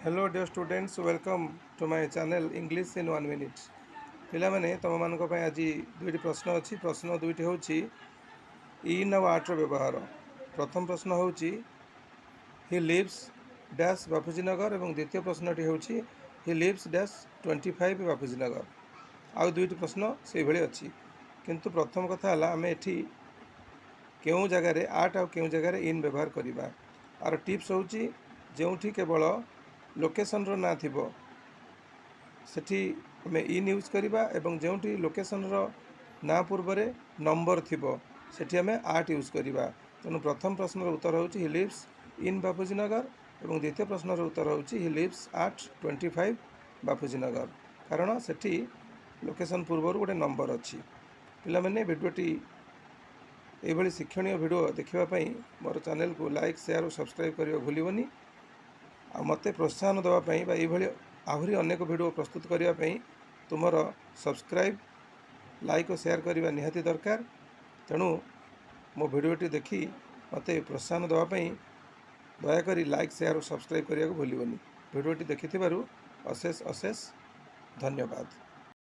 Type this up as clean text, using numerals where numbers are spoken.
Hello dear students, welcome to my channel English in 1 minute. पिला माने तुम मान आज दुईटी प्रश्न अच्छी। प्रश्न दुईटी हूँ इन आ आर्टर व्यवहार। प्रथम प्रश्न हूँ हि लिव्स डैश बापूजी नगर और द्वितीय प्रश्नटी हूँ हि लिव्स डैश 25 बापूजी नगर। आउ दुईटी प्रश्न से भाई अच्छी, किंतु प्रथम कथा आम एठी केउं जगार आर्ट आउ केउं जगार इन व्यवहार करवा। आर टिप्स हूँ जो केवल लोकेशन रो ना थिबो सेठी आम इन यूज करवा एवं जो लोकेशन रो ना पूर्व नंबर थिबो सेठी आम आर्ट यूज करवा। तेणु प्रथम प्रश्नर उत्तर हूँ हि लिव्स इन बापूजी नगर और द्वितीय प्रश्नर उत्तर हूँ हि लिव्स एट 25 बापूजी नगर, कारण सेठी लोकेशन पूर्व गोटे नंबर अच्छी। पिला माने भिडियोटी ये शिक्षणीय भिडियो देखापी मोर चैनल को लाइक शेयर और सब्सक्राइब करने भूलनी। आ मते प्रोत्साहन देवाई ये आहरी अनेक भिडियो प्रस्तुत करने तुमर सब्सक्राइब लाइक और शेयर करने निहाती दरकार। तेणु मो भिडियोटी देखी मते प्रोत्साहन देवाई दयाकोरी लाइक शेयर और सब्सक्राइब करने को भूलनी। भिडियोटी देखि अशेष अशेष धन्यवाद।